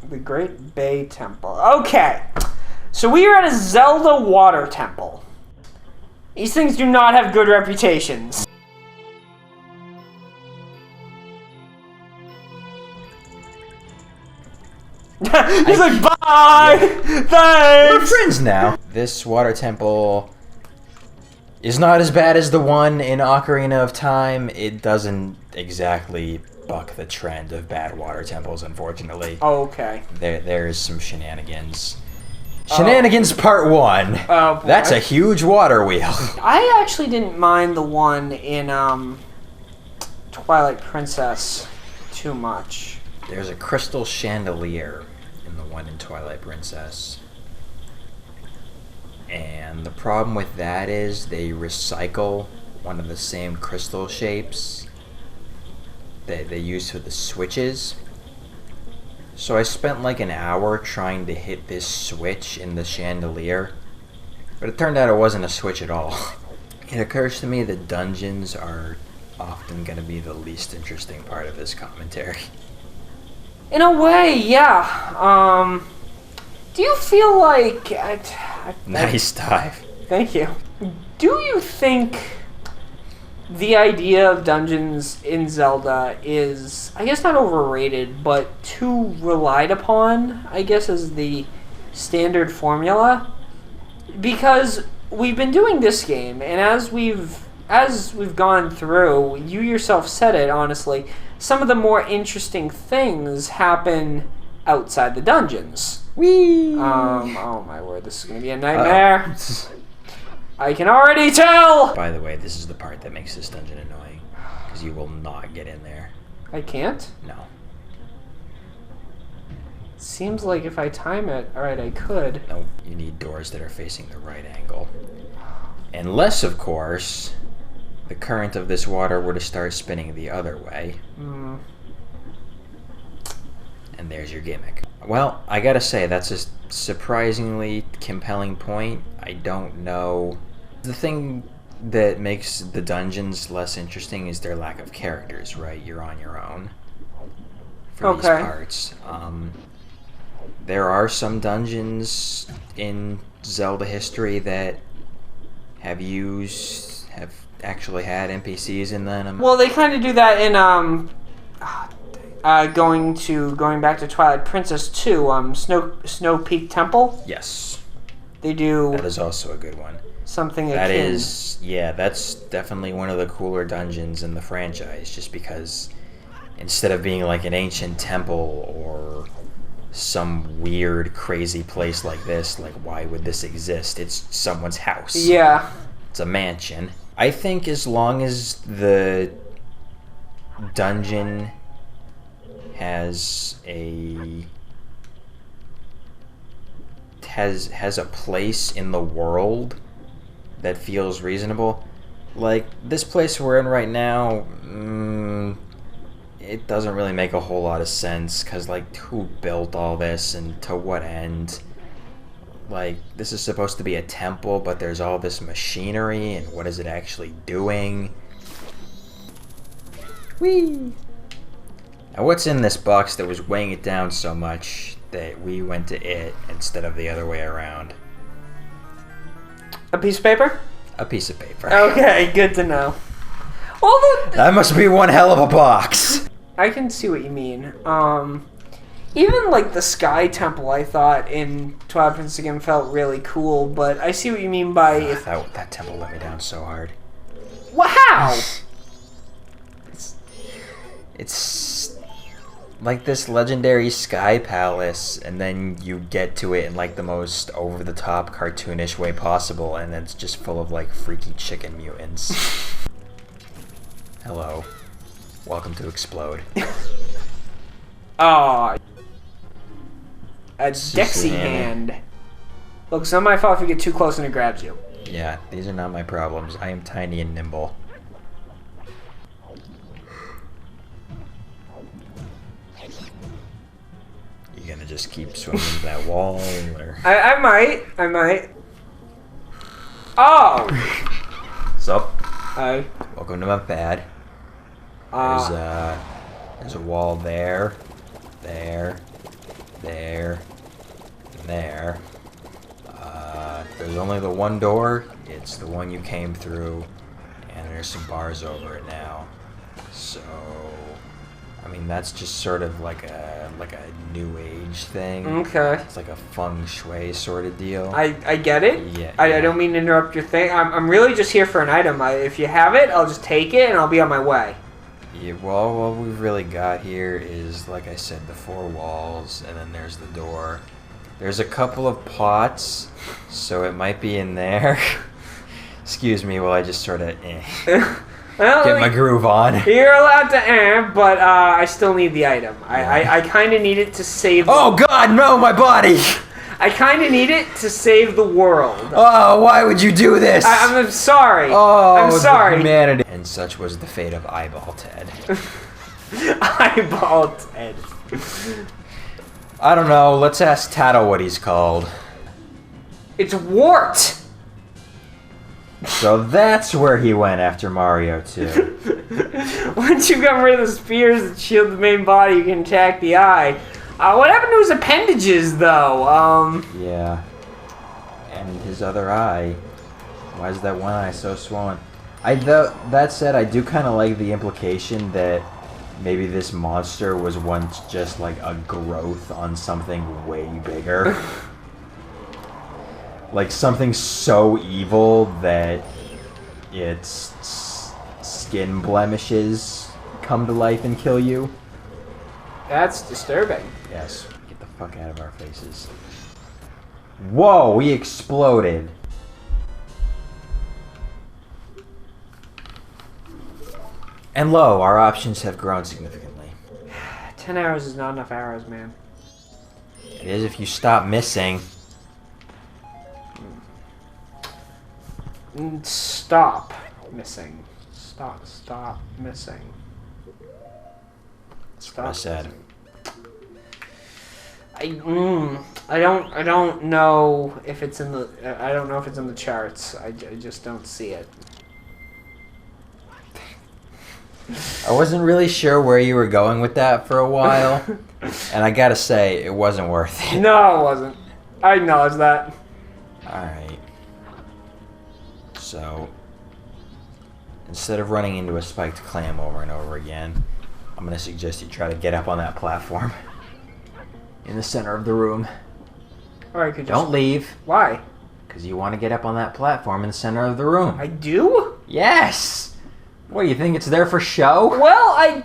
The Great Bay Temple. Okay. So we are at a Zelda water temple. These things do not have good reputations. He's like, bye! Yeah. Thanks! We're friends now. This water temple is not as bad as the one in Ocarina of Time. It doesn't exactly buck the trend of bad water temples, unfortunately. Oh, okay. There's some shenanigans. Shenanigans Part 1. Oh, boy. That's a huge water wheel. I actually didn't mind the one in Twilight Princess too much. There's a crystal chandelier in the one in Twilight Princess. And the problem with that is they recycle one of the same crystal shapes that they use for the switches. So I spent like an hour trying to hit this switch in the chandelier, but it turned out it wasn't a switch at all. It occurs to me that dungeons are often going to be the least interesting part of this commentary. In a way, yeah. Do you feel like... Nice dive. Thank you. Do you think the idea of dungeons in Zelda is, I guess, not overrated, but too relied upon, I guess, as the standard formula? Because we've been doing this game, and as we've gone through, you yourself said it, honestly, some of the more interesting things happen outside the dungeons. Whee! Oh my word, this is going to be a nightmare. I can already tell! By the way, this is the part that makes this dungeon annoying, because you will not get in there. I can't? No. Seems like if I time it, alright, I could. No, you need doors that are facing the right angle. Unless, of course, the current of this water were to start spinning the other way. And there's your gimmick. Well, I gotta say, that's a surprisingly compelling point. I don't know. The thing that makes the dungeons less interesting is their lack of characters, right? You're on your own for these parts. There are some dungeons in Zelda history that have actually had NPCs in them. Well, they kind of do that in going back to Twilight Princess 2, Snow Peak Temple. Yes. They do. That is also a good one. Something that akin. is, yeah, that's definitely one of the cooler dungeons in the franchise, just because instead of being like an ancient temple or some weird, crazy place like this, like why would this exist? It's someone's house. Yeah. It's a mansion. I think as long as the dungeon has a place in the world that feels reasonable, like this place we're in right now, it doesn't really make a whole lot of sense, because like who built all this and to what end? Like, this is supposed to be a temple, but there's all this machinery, and what is it actually doing? Whee! Now what's in this box that was weighing it down so much that we went to it instead of the other way around? A piece of paper? A piece of paper. Okay, good to know. Although that must be one hell of a box! I can see what you mean. Even like the Sky Temple, I thought in Twilight Princess again felt really cool, but I see what you mean by that temple let me down so hard. Well, how? It's like this legendary sky palace, and then you get to it in like the most over-the-top cartoonish way possible, and it's just full of like freaky chicken mutants. Hello. Welcome to Explode. Aw. A Dexy hand. Look, it's not my fault if you get too close and it grabs you. Yeah, these are not my problems. I am tiny and nimble. You gonna just keep swimming to that wall, or? I might. Oh! Sup? Hi. Welcome to my pad. There's a wall there, there, and there. There's only the one door. It's the one you came through, and there's some bars over it now. So, I mean, that's just sort of like a new age thing. Okay. It's like a feng shui sort of deal. I get it. Yeah. I don't mean to interrupt your thing. I'm really just here for an item. If you have it, I'll just take it and I'll be on my way. Yeah, well, what we've really got here is, like I said, the 4 walls, and then there's the door. There's a couple of pots, so it might be in there. Excuse me while I just sort of Well, get my groove on. You're allowed to but I still need the item. I kind of need it to save... Oh, God, no, my body! I kind of need it to save the world. Oh, why would you do this? I'm sorry. Oh, I'm sorry. Humanity. And such was the fate of Eyeball Ted. Eyeball Ted. I don't know. Let's ask Tattle what he's called. It's Wart. So that's where he went after Mario 2. Once you got rid of the spears that shield the main body, you can attack the eye. What happened to his appendages, though? Yeah. And his other eye. Why is that one eye so swollen? That said, I do kind of like the implication that maybe this monster was once just like a growth on something way bigger. Like something so evil that its skin blemishes come to life and kill you. That's disturbing. Yes. Get the fuck out of our faces. Whoa, we exploded. And lo, our options have grown significantly. 10 arrows is not enough arrows, man. It is if you stop missing. Stop missing. Stop missing. Stop. I said. I don't know if it's in the I don't know if it's in the charts. I just don't see it. I wasn't really sure where you were going with that for a while, and I gotta say, it wasn't worth it. No, it wasn't. I acknowledge that. Alright. So, instead of running into a spiked clam over and over again, I'm gonna suggest you try to get up on that platform. In the center of the room. Alright, could you... Don't leave. Why? Because you want to get up on that platform in the center of the room. I do? Yes! What, you think it's there for show? Well, I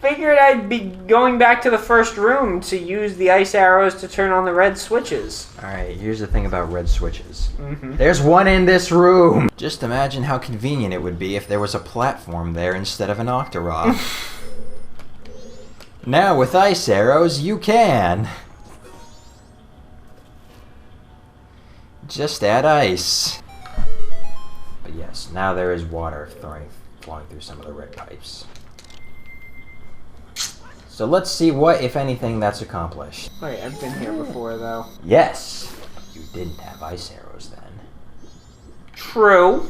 figured I'd be going back to the first room to use the ice arrows to turn on the red switches. Alright, here's the thing about red switches. There's one in this room! Just imagine how convenient it would be if there was a platform there instead of an Octorok. Now, with ice arrows, you can! Just add ice. But yes, now there is water flowing through some of the red pipes. So let's see what, if anything, that's accomplished. Wait, I've been here before, though. Yes! You didn't have ice arrows then. True.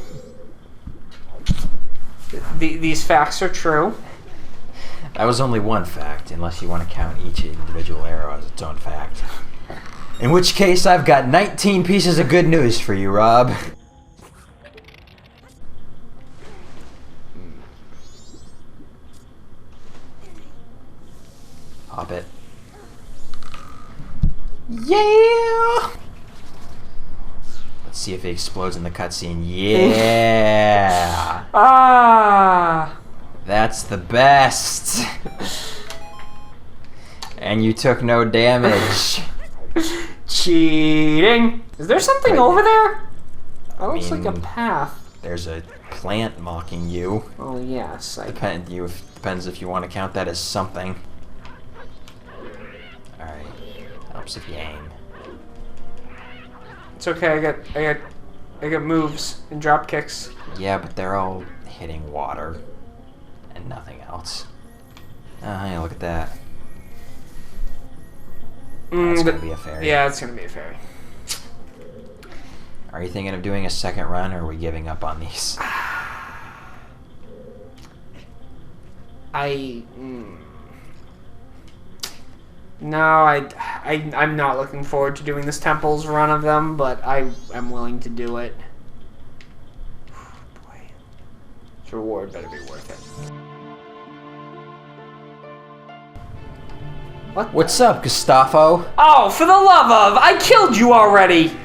These facts are true. That was only one fact, unless you want to count each individual arrow as its own fact. In which case, I've got 19 pieces of good news for you, Rob. Hop it. Yeah! Let's see if it explodes in the cutscene. Yeah! Ah! That's the best! And you took no damage. Cheating! Is there something over there? That looks mean, like a path. There's a plant mocking you. Oh, yes. Depends if you want to count that as something. Alright. Helps if you aim. It's okay, I got moves and drop kicks. Yeah, but they're all hitting water. And nothing else. Oh, yeah, look at that. That's gonna be a fairy. Yeah, it's gonna be a fairy. Are you thinking of doing a second run, or are we giving up on these? No, I'm not looking forward to doing this temples run of them, but I'm willing to do it. Boy, this reward better be worth it. What's up, Gustavo? Oh, for the love of! I killed you already!